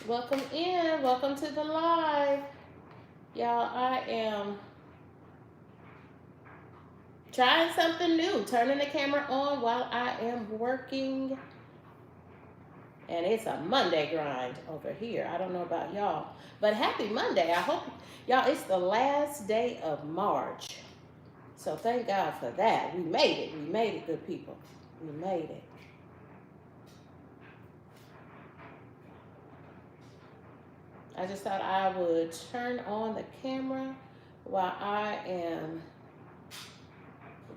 Welcome in. Welcome to the live. Y'all, I am trying something new. Turning the camera on while I am working. And it's a Monday grind over here. I don't know about y'all. But happy Monday. I hope y'all, it's the last day of March. So thank God for that. We made it. We made it, good people. We made it. I just thought I would turn on the camera while I am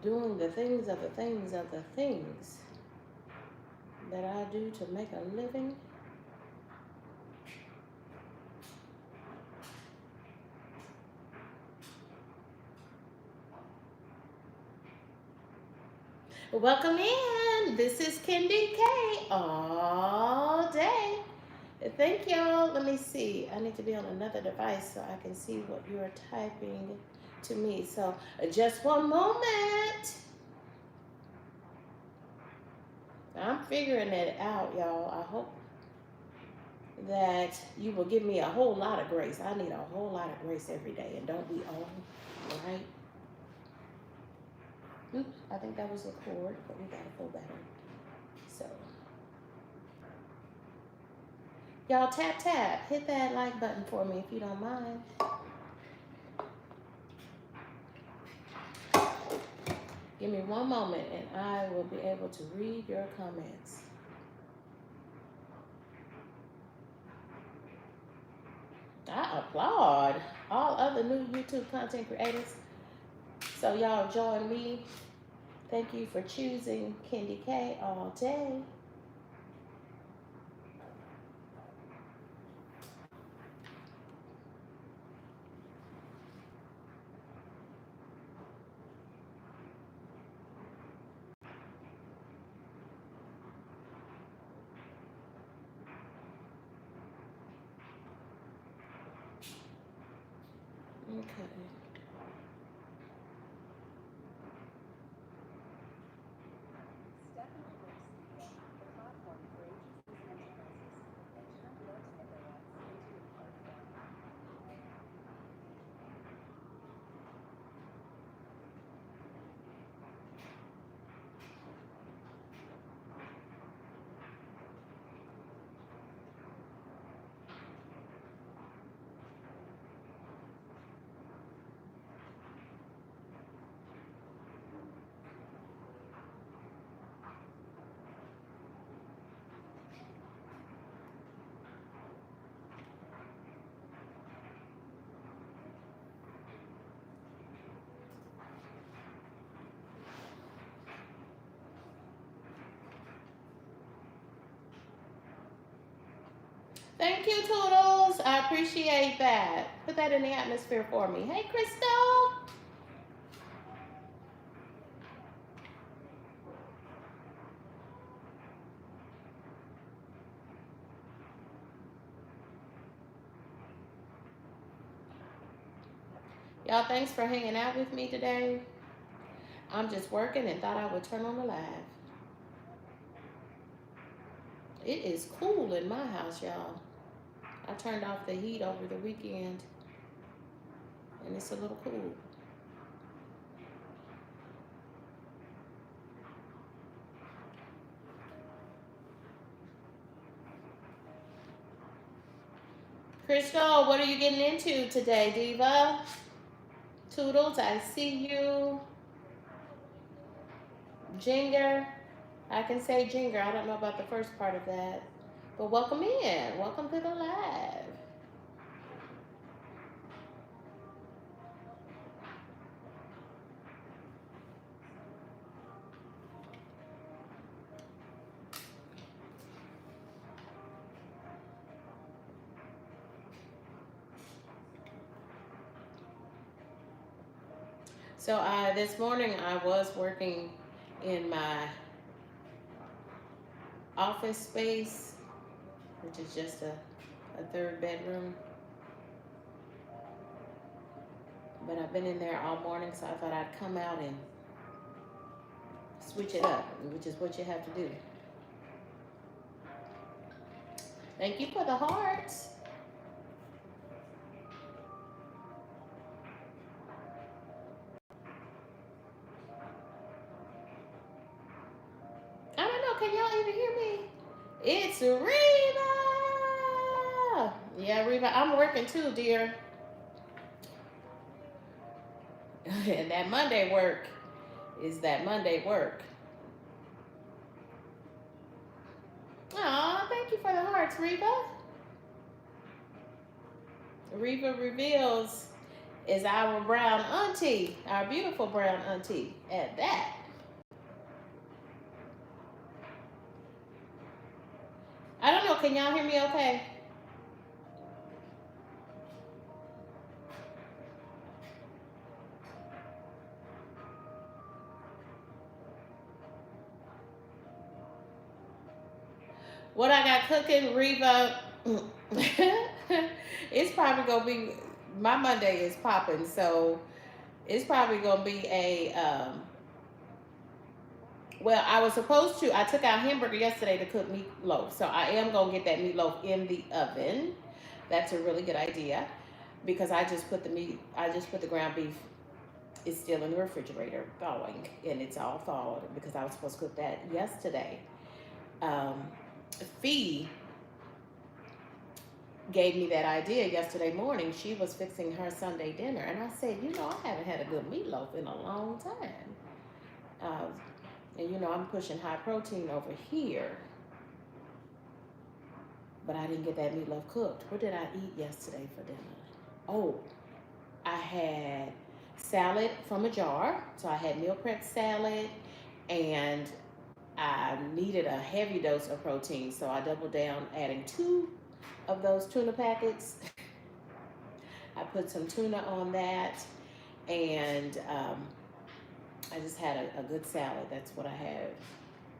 doing the things of the things of the things that I do to make a living. Welcome in. This is KendyK all day. Thank y'all. Let me see. I need to be on another device so I can see what you are typing to me. So just one moment. I'm figuring it out, y'all. I hope that you will give me a whole lot of grace. I need a whole lot of grace every day, and don't we all? Right? Oops, I think that was a cord, but we gotta pull that in. So, y'all tap tap, hit that like button for me if you don't mind. Give me one moment and I will be able to read your comments. I applaud all other new YouTube content creators. So y'all join me. Thank you for choosing KendyK all day. Okay. Thank you, Toodles. I appreciate that. Put that in the atmosphere for me. Hey, Crystal. Y'all, thanks for hanging out with me today. I'm just working and thought I would turn on the live. It is cool in my house, y'all. I turned off the heat over the weekend and it's a little cool. Crystal, what are you getting into today, Diva? Toodles, I see you. Jinger, I can say Jinger. I don't know about the first part of that. But welcome in. Welcome to the live. So this morning I was working in my office space, which is just a third bedroom. But I've been in there all morning, so I thought I'd come out and switch it up, which is what you have to do. Thank you for the hearts. I don't know. Can y'all even hear me? It's Reva. Yeah, Reva, I'm working too, dear. And that Monday work is that Monday work. Aw, thank you for the hearts, Reva. Reva Reveals is our brown auntie, our beautiful brown auntie at that. I don't know, can y'all hear me okay? What I got cooking, Reva, it's probably gonna be, my Monday is popping, so it's probably gonna be well, I was supposed to, I took out hamburger yesterday to cook meatloaf, so I am gonna get that meatloaf in the oven. That's a really good idea because I just put the ground beef, it's still in the refrigerator thawing, and it's all thawed because I was supposed to cook that yesterday. Um, Fee gave me that idea yesterday morning. She was fixing her Sunday dinner, and I said, I haven't had a good meatloaf in a long time. Uh, and I'm pushing high protein over here, but I didn't get that meatloaf cooked. What did I eat yesterday for dinner? Oh, I had salad from a jar. So I had meal prep salad, and I needed a heavy dose of protein, so I doubled down, adding 2 of those tuna packets. I put some tuna on that, and I just had a good salad. That's what I had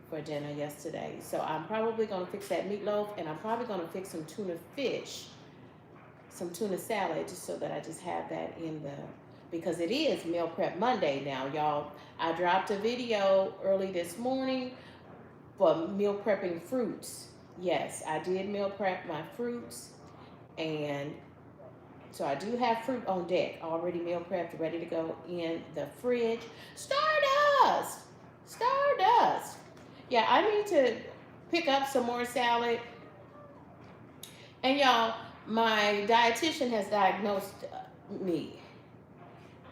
for dinner yesterday. So I'm probably going to fix that meatloaf, and I'm probably going to fix some tuna fish, some tuna salad, just so that I just have that in the, because it is Meal Prep Monday now, y'all. I dropped a video early this morning for meal prepping fruits. Yes, I did meal prep my fruits, and so I do have fruit on deck, already meal prepped, ready to go in the fridge. Stardust! Stardust! Yeah, I need to pick up some more salad. And y'all, my dietitian has diagnosed me.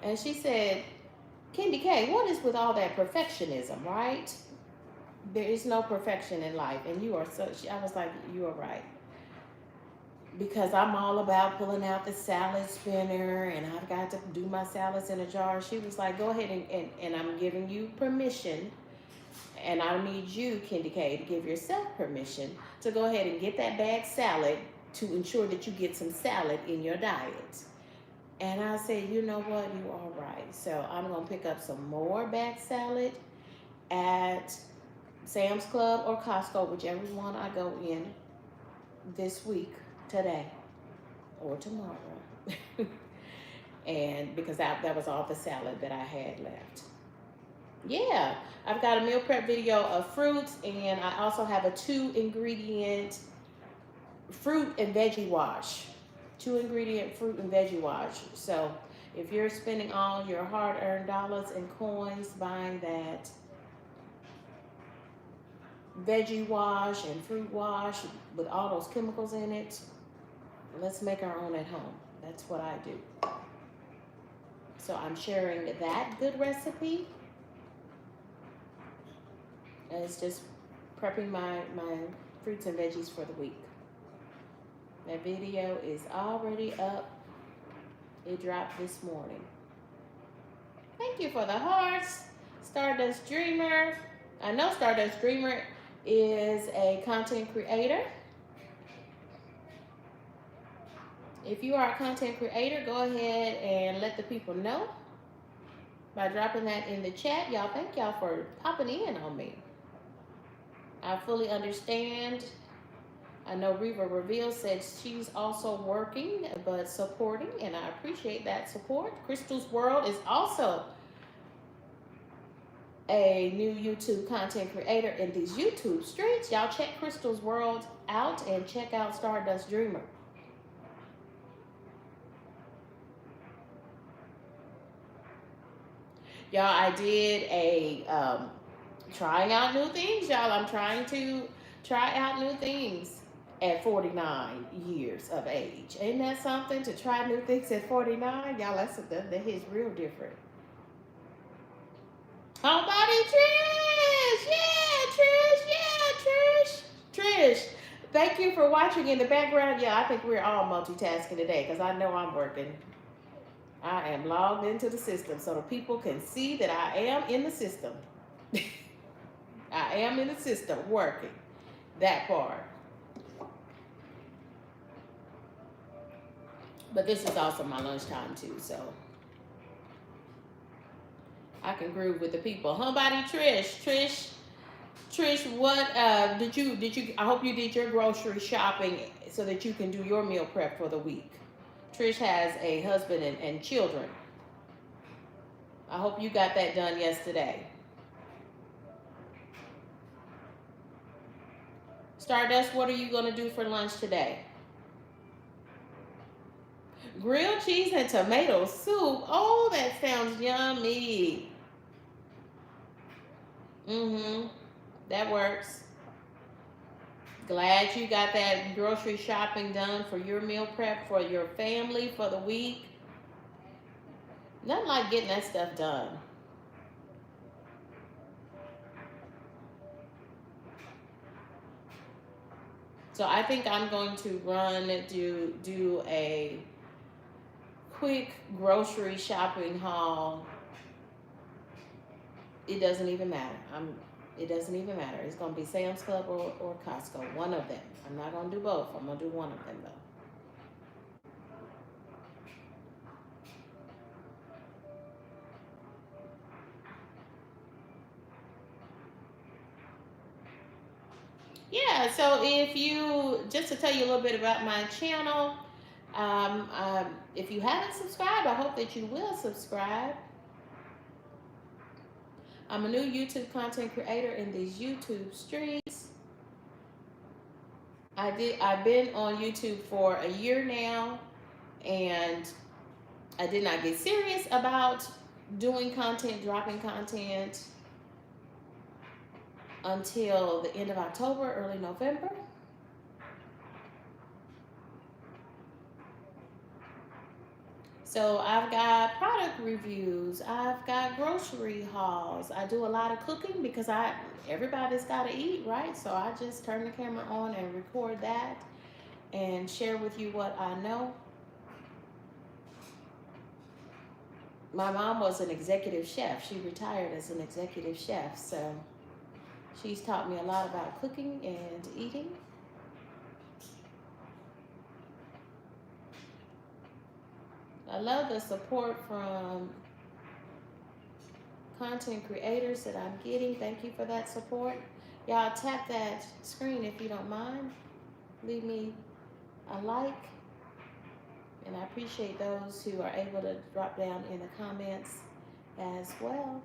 And she said, KendyK, what is with all that perfectionism, right? There is no perfection in life. And you are I was like, you are right. Because I'm all about pulling out the salad spinner, and I've got to do my salads in a jar. She was like, go ahead and I'm giving you permission, and I need you, KendyK, to give yourself permission to go ahead and get that bag salad to ensure that you get some salad in your diet. And I said, you know what, you are right. So I'm going to pick up some more bag salad at Sam's Club or Costco, whichever one I go in this week, today or tomorrow. And because that was all the salad that I had left. Yeah, I've got a meal prep video of fruits, and I also have a 2-ingredient fruit and veggie wash. 2-ingredient fruit and veggie wash. So if you're spending all your hard-earned dollars and coins buying that veggie wash and fruit wash with all those chemicals in it, let's make our own at home. That's what I do. So I'm sharing that good recipe. And it's just prepping my fruits and veggies for the week. That video is already up. It dropped this morning. Thank you for the hearts. Stardust Dreamer. I know Stardust Dreamer is a content creator. If you are a content creator, go ahead and let the people know by dropping that in the chat. Y'all, thank y'all for popping in on me. I fully understand. I know Reva Reveal said she's also working but supporting, and I appreciate that support. Crystal's World is also a new YouTube content creator in these YouTube streets. Y'all check Crystal's World out and check out Stardust Dreamer. Y'all, I did a trying out new things, y'all. I'm trying to try out new things at 49 years of age. Ain't that something, to try new things at 49? Y'all, that hits real different. Homebody Trish! Trish! Thank you for watching in the background. Yeah, I think we're all multitasking today because I know I'm working. I am logged into the system so the people can see that I am in the system. I am in the system working that part. But this is also my lunchtime too, so I can groove with the people. Homebody Trish, what did you? I hope you did your grocery shopping so that you can do your meal prep for the week. Trish has a husband and children. I hope you got that done yesterday. Stardust, what are you going to do for lunch today? Grilled cheese and tomato soup. Oh, that sounds yummy. That works. Glad you got that grocery shopping done for your meal prep for your family for the week. Nothing like getting that stuff done. So I think I'm going to do a quick grocery shopping haul. It doesn't even matter. It doesn't even matter. It's going to be Sam's Club or Costco. One of them. I'm not going to do both. I'm going to do one of them, though. Yeah, so just to tell you a little bit about my channel, if you haven't subscribed, I hope that you will subscribe. I'm a new YouTube content creator in these YouTube streets. I've been on YouTube for a year now, and I did not get serious about doing content, dropping content until the end of October, early November. So I've got product reviews, I've got grocery hauls. I do a lot of cooking because everybody's got to eat, right? So I just turn the camera on and record that and share with you what I know. My mom was an executive chef. She retired as an executive chef, so she's taught me a lot about cooking and eating. I love the support from content creators that I'm getting. Thank you for that support. Y'all tap that screen if you don't mind. Leave me a like. And I appreciate those who are able to drop down in the comments as well.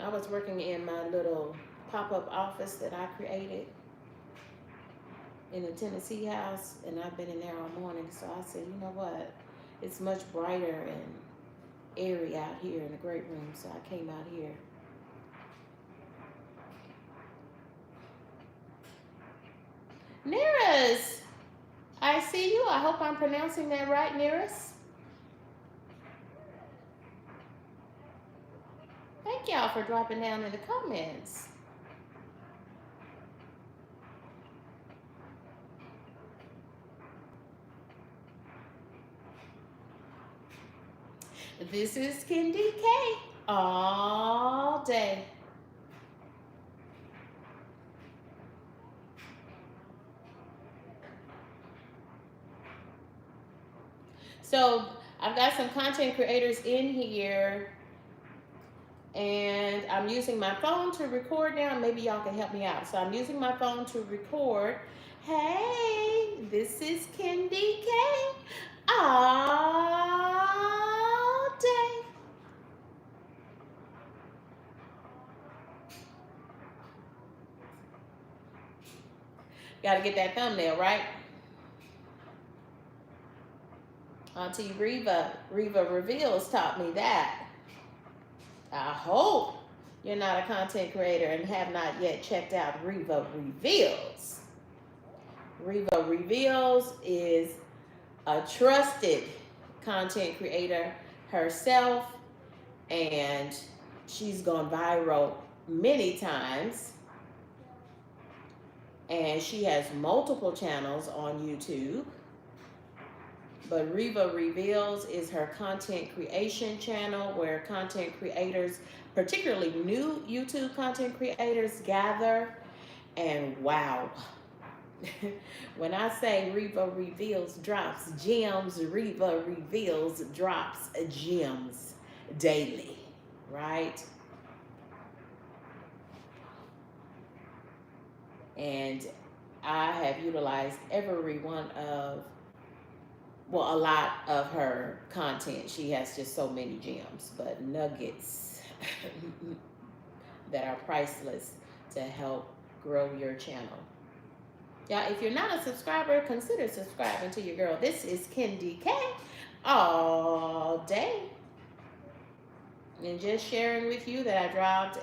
I was working in my little pop-up office that I created in the Tennessee house, and I've been in there all morning. So I said, you know what? It's much brighter and airy out here in the great room, so I came out here. Neris, I see you. I hope I'm pronouncing that right, Neris. Thank y'all for dropping down in the comments. This is KendyK all day. So I've got some content creators in here, and I'm using my phone to record now. Maybe y'all can help me out. So I'm using my phone to record. Hey, this is KendyK all day. Gotta get that thumbnail, right? Auntie Reva Reveals taught me that. I hope you're not a content creator and have not yet checked out Reva Reveals. Reva Reveals is a trusted content creator herself, and she's gone viral many times. And she has multiple channels on YouTube. But Reva Reveals is her content creation channel where content creators, particularly new YouTube content creators, gather. And wow, when I say Reva Reveals drops gems, Reva Reveals drops gems daily, right? And I have utilized every one of, well, a lot of her content. She has just so many gems, but nuggets that are priceless to help grow your channel. Yeah, if you're not a subscriber, consider subscribing to your girl. This is KendyK all day. And just sharing with you that I dropped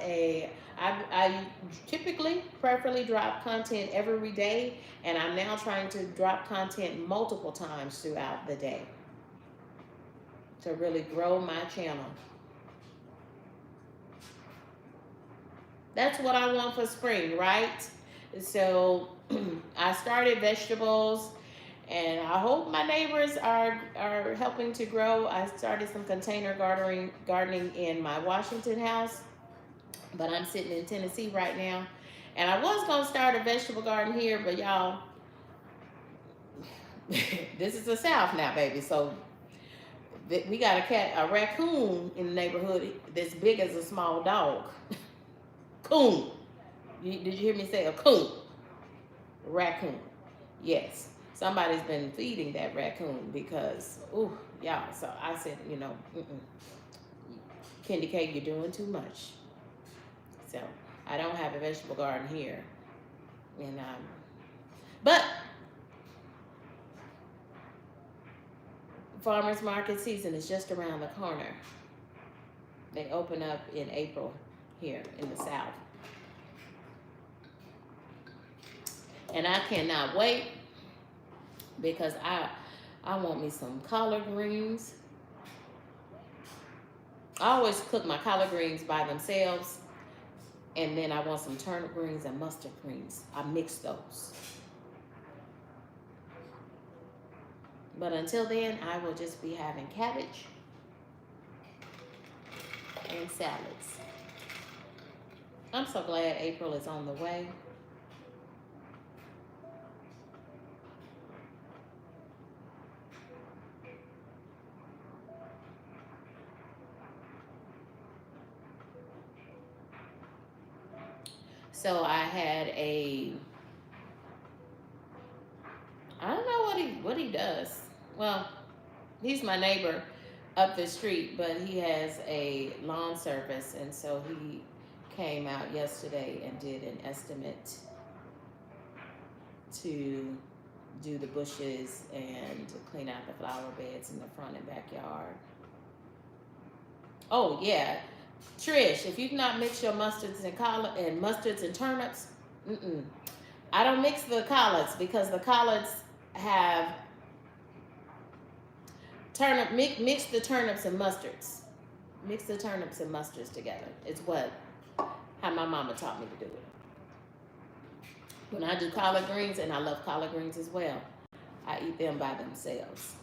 I typically, preferably drop content every day, and I'm now trying to drop content multiple times throughout the day to really grow my channel. That's what I want for spring, right? So I started vegetables, and I hope my neighbors are helping to grow. I started some container gardening in my Washington house, but I'm sitting in Tennessee right now. And I was going to start a vegetable garden here, but y'all, this is the South now, baby. So we got a raccoon in the neighborhood that's big as a small dog. Coon. Did you hear me say a coon? Raccoon. Yes. Somebody's been feeding that raccoon because, ooh, y'all. So I said, KendyK, you're doing too much. So I don't have a vegetable garden here. And but farmers market season is just around the corner. They open up in April here in the South. And I cannot wait because I want me some collard greens. I always cook my collard greens by themselves, and then I want some turnip greens and mustard greens. I mix those. But until then, I will just be having cabbage and salads. I'm so glad April is on the way. So I had I don't know what he does. Well, he's my neighbor up the street, but he has a lawn service, and so he came out yesterday and did an estimate to do the bushes and clean out the flower beds in the front and backyard. Oh yeah, Trish, if you've not mixed your mustards and turnips, I don't mix the collards because the collards have mix the turnips and mustards. Mix the turnips and mustards together. It's how my mama taught me to do it. When I do collard greens, and I love collard greens as well, I eat them by themselves.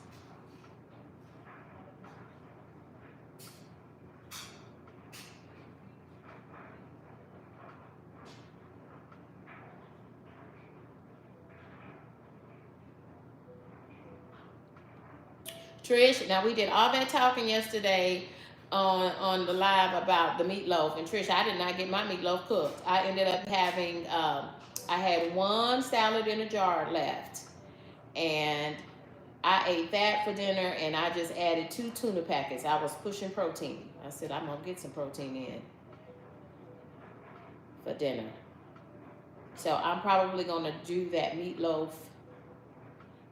Trish, now we did all that talking yesterday on the live about the meatloaf, and Trish, I did not get my meatloaf cooked. I ended up having I had one salad in a jar left, and I ate that for dinner, and I just added 2 tuna packets. I was pushing protein. I said, I'm gonna get some protein in for dinner. So I'm probably gonna do that meatloaf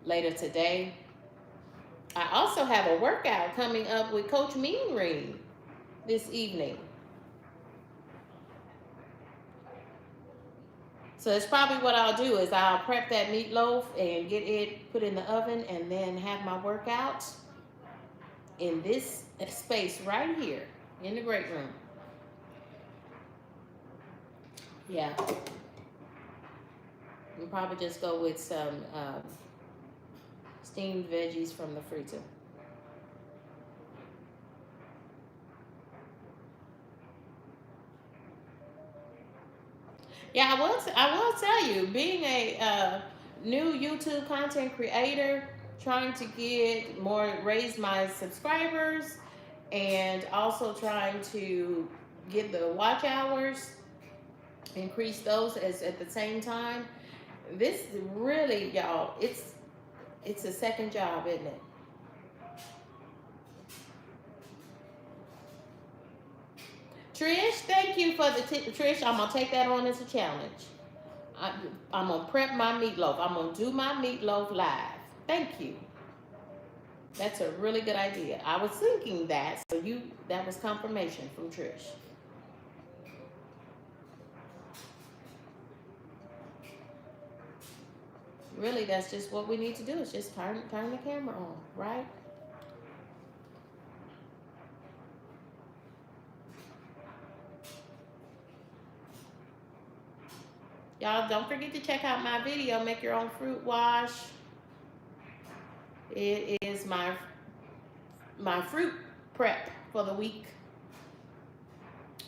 later today. I also have a workout coming up with Coach Mean Green this evening. So it's probably what I'll do is I'll prep that meatloaf and get it put in the oven, and then have my workout in this space right here in the great room. Yeah. We'll probably just go with some steamed veggies from the freezer. Yeah, I will tell you, being a new YouTube content creator, trying to get more, raise my subscribers, and also trying to get the watch hours, increase those as at the same time. This really, y'all, it's a second job, isn't it? Trish, thank you for the tip. Trish, I'm gonna take that on as a challenge. I, I'm gonna prep my meatloaf. I'm gonna do my meatloaf live. Thank you. That's a really good idea. I was thinking that, so that was confirmation from Trish. Really, that's just what we need to do. Is just turn the camera on, right? Y'all don't forget to check out my video, Make Your Own Fruit Wash. It is my fruit prep for the week.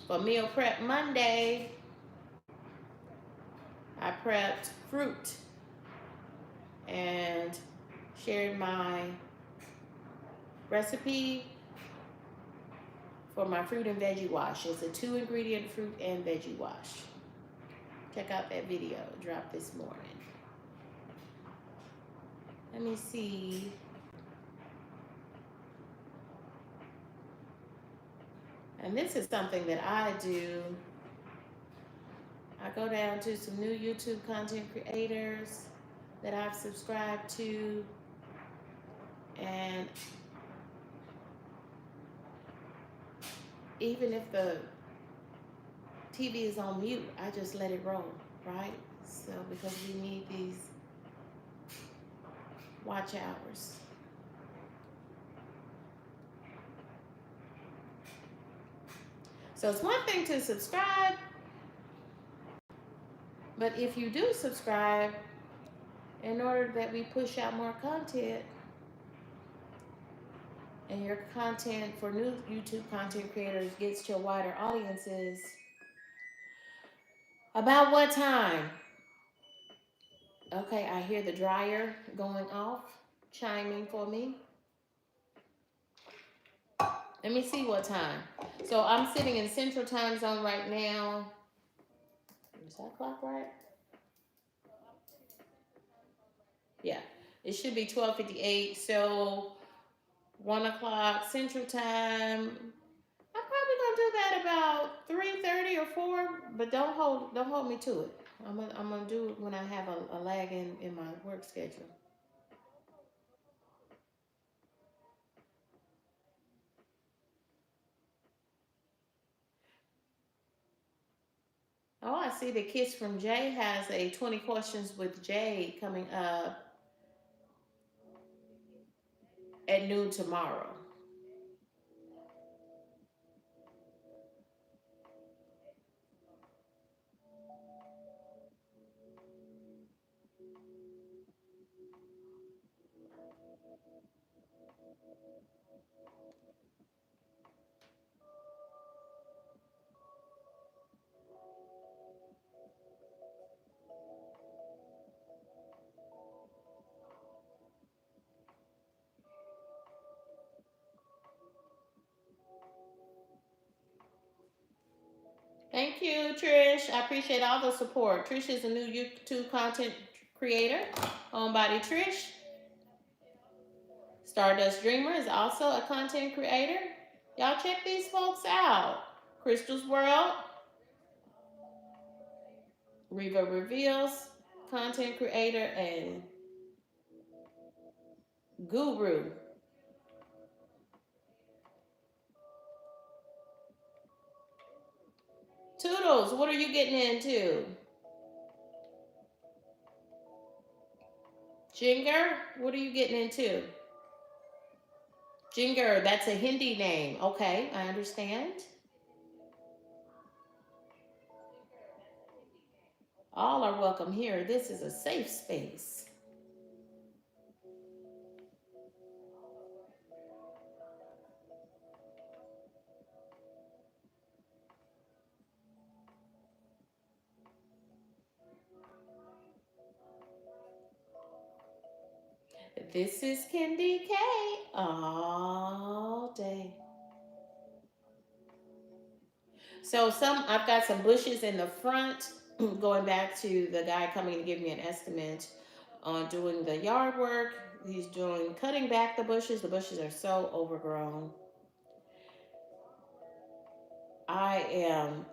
For meal prep Monday, I prepped fruit and shared my recipe for my fruit and veggie wash. It's a 2-ingredient fruit and veggie wash. Check out that video, dropped this morning. Let me see. And this is something that I do. I go down to some new YouTube content creators that I've subscribed to, and even if the TV is on mute, I just let it roll, right? So, because we need these watch hours. So it's one thing to subscribe, but if you do subscribe, in order that we push out more content, and your content for new YouTube content creators gets to wider audiences, about what time? Okay, I hear the dryer going off, chiming for me. Let me see what time. So I'm sitting in Central Time Zone right now. Is that clock right? Yeah, it should be 12:58. So 1 o'clock Central Time. I'm probably gonna do that about 3:30 or 4, but don't hold me to it. I'm gonna do it when I have a lag in my work schedule. Oh, I see the Kiss from Jay has a 20 questions with Jay coming up at noon tomorrow. Thank you, Trish. I appreciate all the support. Trish is a new YouTube content creator. Homebody Trish. Stardust Dreamer is also a content creator. Y'all check these folks out. Crystal's World, Reva Reveals, content creator, and Guru. Toodles, what are you getting into? Jinger, what are you getting into? Jinger, that's a Hindi name. Okay, I understand. All are welcome here. This is a safe space. This is KendyK all day. So I've got some bushes in the front, going back to the guy coming to give me an estimate on doing the yard work. He's cutting back the bushes. The bushes are so overgrown. I am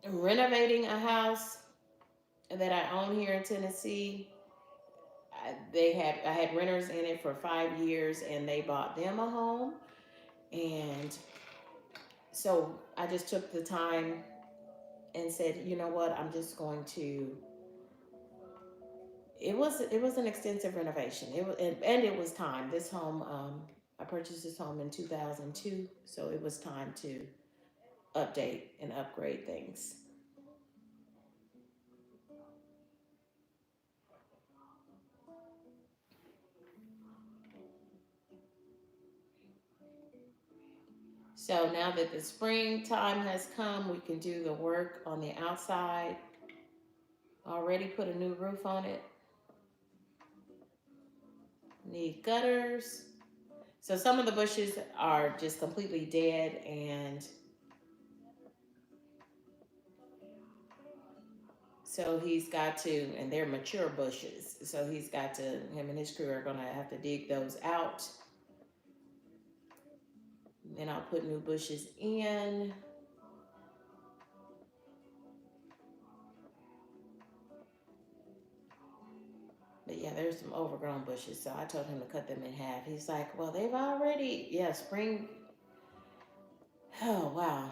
renovating a house that I own here in Tennessee. I had renters in it for 5 years, and they bought them a home, and so I just took the time and said, you know what, I'm just going to. It was an extensive renovation. It was time. This home, I purchased this home in 2002, so it was time to update and upgrade things. So now that the springtime has come, we can do the work on the outside. Already put a new roof on it. Need gutters. So some of the bushes are just completely dead, and so he's got to, and they're mature bushes. So him and his crew are gonna have to dig those out. Then I'll put new bushes in. But yeah, there's some overgrown bushes, so I told him to cut them in half. He's like, well, they've already, spring. Oh, wow.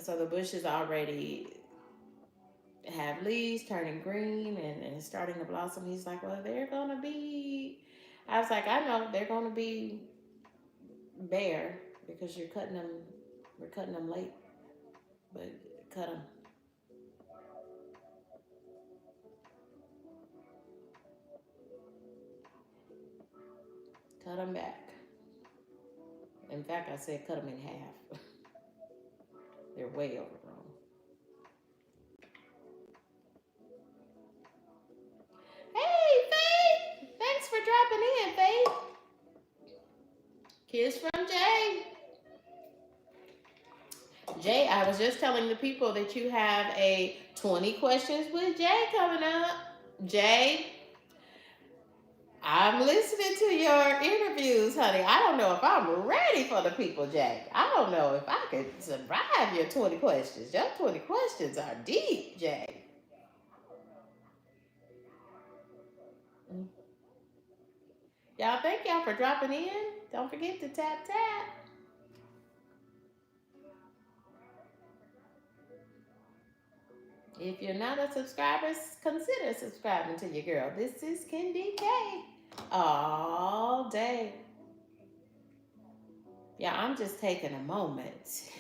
So the bushes already have leaves turning green and starting to blossom. He's like, well, they're going to be, I was like, I know, they're going to be bare because we're cutting them late, but cut them. Cut them back. In fact, I said cut them in half. They're way overgrown. Hey, Faith! Thanks for dropping in, Faith. Kiss from Jay. Jay, I was just telling the people that you have a 20 questions with Jay coming up. Jay, I'm listening to your interviews, honey. I don't know if I'm ready for the people, Jay. I don't know if I could survive your 20 questions. Your 20 questions are deep, Jay. Y'all, thank y'all for dropping in. Don't forget to tap tap. If you're not a subscriber, consider subscribing to your girl. This is KendyK all day. Yeah, I'm just taking a moment.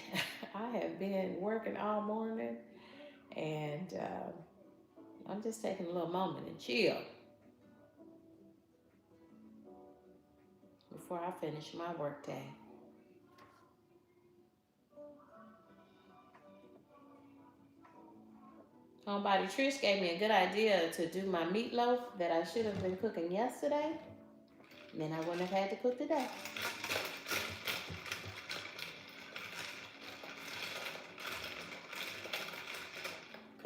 I have been working all morning, and I'm just taking a little moment and chill before I finish my work day. Homebody Trish gave me a good idea to do my meatloaf that I should have been cooking yesterday. And then I wouldn't have had to cook today.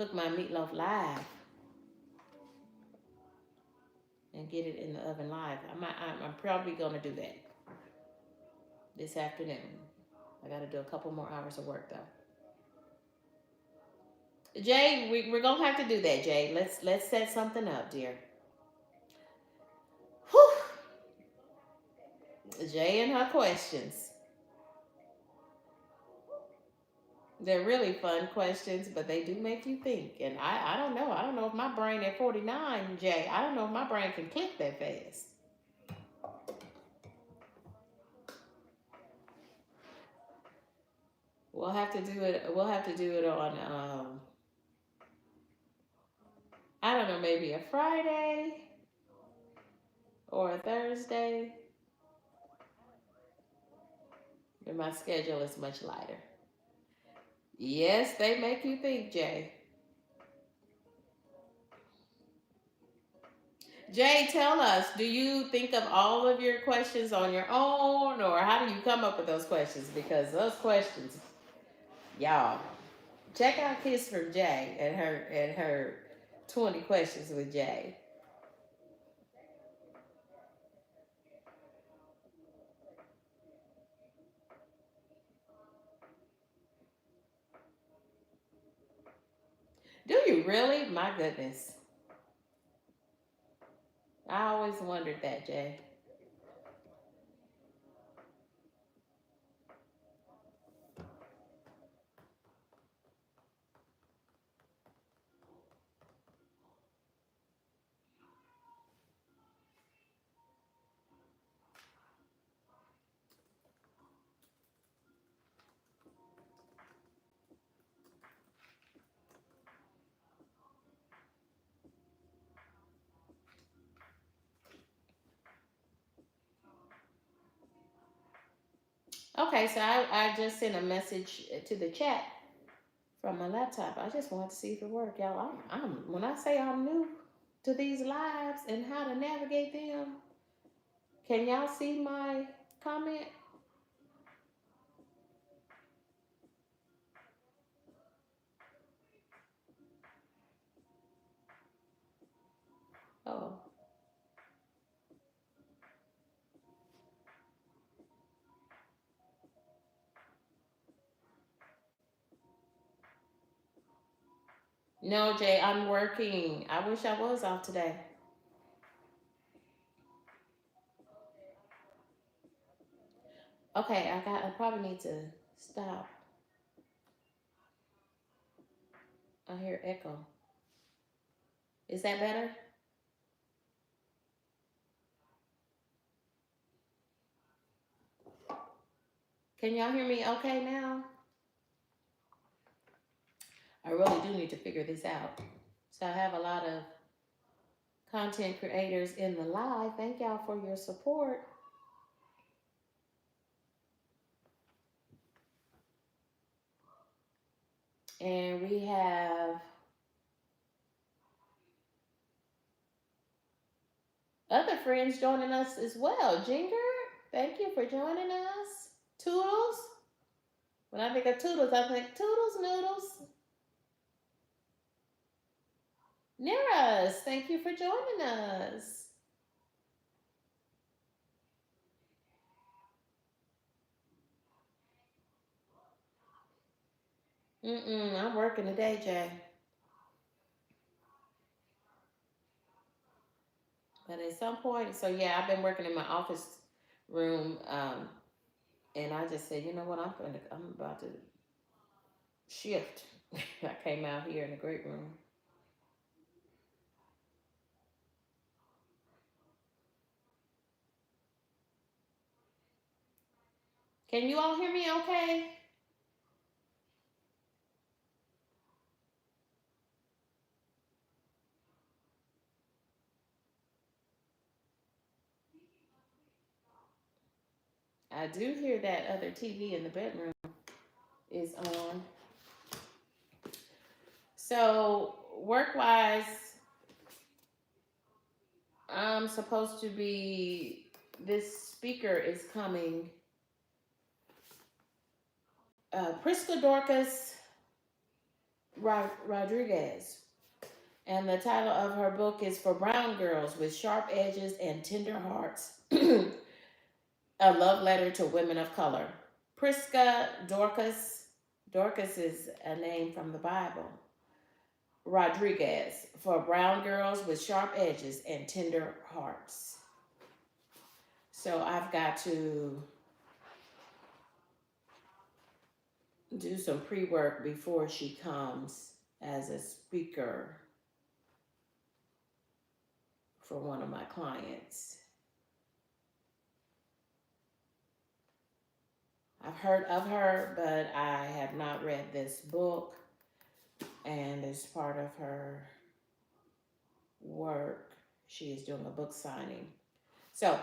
cook my meatloaf live and get it in the oven live. I'm probably gonna do that this afternoon. I gotta do a couple more hours of work though. Jay, we're gonna have to do that, Jay. Let's set something up, dear. Whew. Jay and her questions. They're really fun questions, but they do make you think. And I don't know. I don't know if my brain at 49, Jay, I don't know if my brain can click that fast. We'll have to do it. We'll have to do it on I don't know, maybe a Friday or a Thursday. And my schedule is much lighter. Yes, they make you think, Jay. Jay, tell us, do you think of all of your questions on your own, or how do you come up with those questions? Because those questions, y'all, check out Kiss from Jay and her 20 questions with Jay. Do you really? My goodness. I always wondered that, Jay. Okay, so I just sent a message to the chat from my laptop. I just wanted to see if it worked, y'all. I'm when I say I'm new to these lives and how to navigate them, can y'all see my comment? Oh, no, Jay, I'm working. I wish I was off today. Okay, I probably need to stop. I hear echo. Is that better? Can y'all hear me okay now? I really do need to figure this out. So I have a lot of content creators in the live. Thank y'all for your support. And we have other friends joining us as well. Jinger, thank you for joining us. Toodles. When I think of Toodles, I think Toodles Noodles. Neras, thank you for joining us. I'm working today, Jay. But at some point, so yeah, I've been working in my office room, and I just said, you know what, I'm about to shift. I came out here in the great room. Can you all hear me okay? I do hear that other TV in the bedroom is on. So, work wise, I'm supposed to be, this speaker is coming. Priska Dorcas Rodriguez. And the title of her book is For Brown Girls with Sharp Edges and Tender Hearts, a love letter to women of color. Prisca Dorcas is a name from the Bible. Rodriguez, For Brown Girls with Sharp Edges and Tender Hearts. So I've got to do some pre work before she comes as a speaker for one of my clients. I've heard of her, but I have not read this book, and as part of her work, she is doing a book signing. So,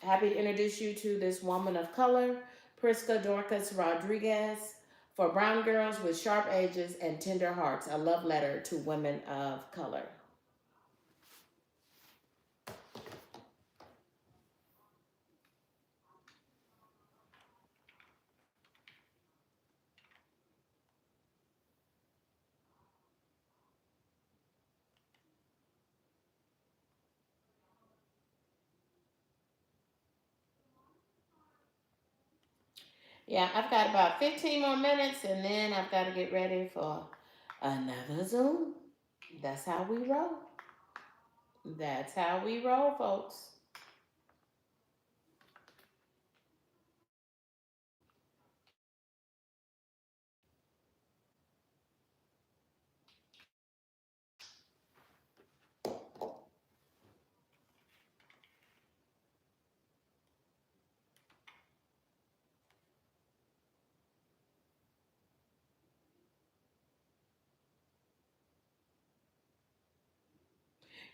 happy to introduce you to this woman of color, Prisca Dorcas Rodriguez, For Brown Girls with Sharp Edges and Tender Hearts, a love letter to women of color. Yeah, I've got about 15 more minutes, and then I've got to get ready for another Zoom. That's how we roll. That's how we roll, folks.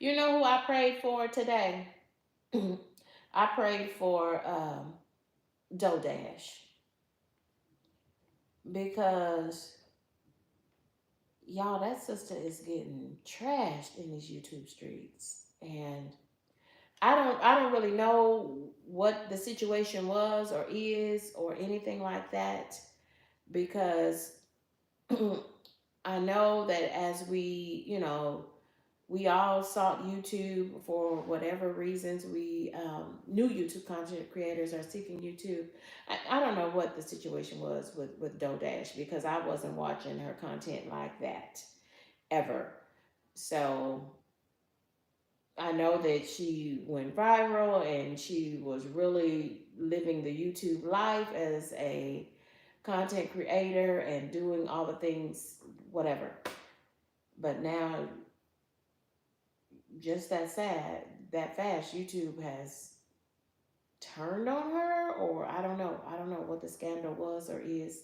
You know who I prayed for today? I prayed for Dodash because y'all, that sister is getting trashed in these YouTube streets, and I don't really know what the situation was or is or anything like that, because I know that as we all sought YouTube for whatever reasons. We new YouTube content creators are seeking YouTube. I don't know what the situation was with Dodash, because I wasn't watching her content like that ever. So I know that she went viral and she was really living the YouTube life as a content creator and doing all the things, whatever. But now, just that sad, that fast, YouTube has turned on her, or I don't know. I don't know what the scandal was or is,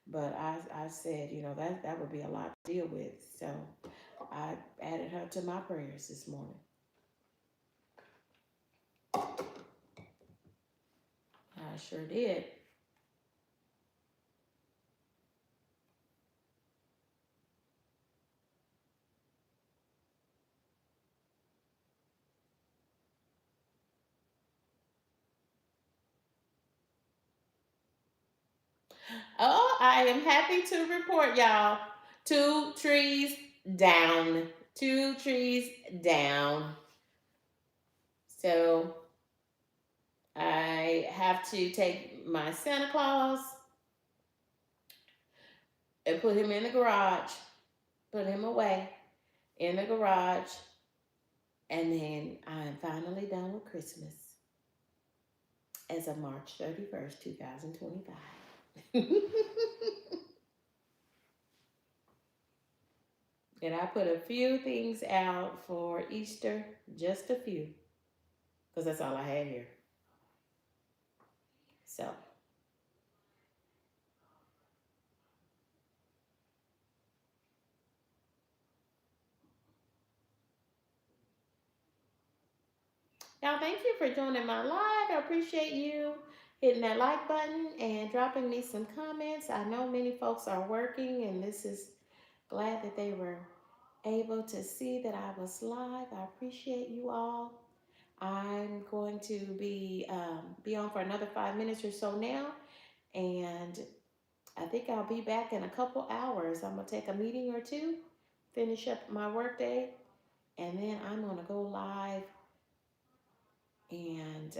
but I said, that would be a lot to deal with. So I added her to my prayers this morning. I sure did. Oh, I am happy to report, y'all. 2 trees down. 2 trees down. So I have to take my Santa Claus and put him in the garage, put him away in the garage, and then I'm finally done with Christmas as of March 31st, 2025. And I put a few things out for Easter, just a few, because that's all I had here. So, y'all, thank you for joining my live. I appreciate you hitting that like button and dropping me some comments. I know many folks are working, and this is glad that they were able to see that I was live. I appreciate you all. I'm going to be on for another 5 minutes or so now, and I think I'll be back in a couple hours. I'm going to take a meeting or two, finish up my workday, and then I'm going to go live and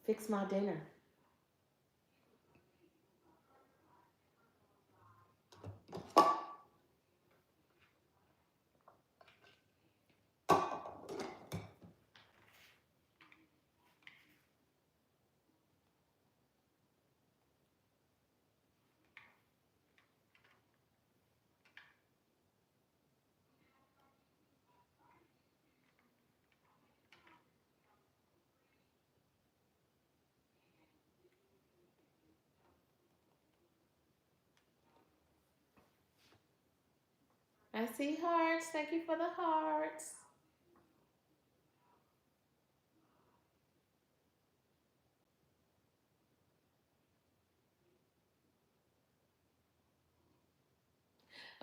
fix my dinner. I see hearts. Thank you for the hearts.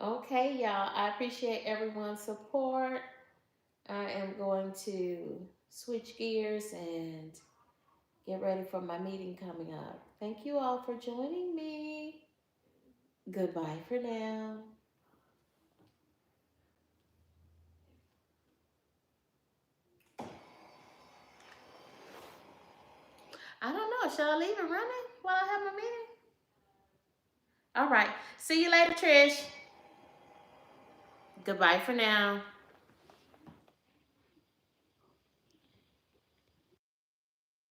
Okay, y'all. I appreciate everyone's support. I am going to switch gears and get ready for my meeting coming up. Thank you all for joining me. Goodbye for now. I don't know. Shall I leave it running while I have my meeting? All right. See you later, Trish. Goodbye for now.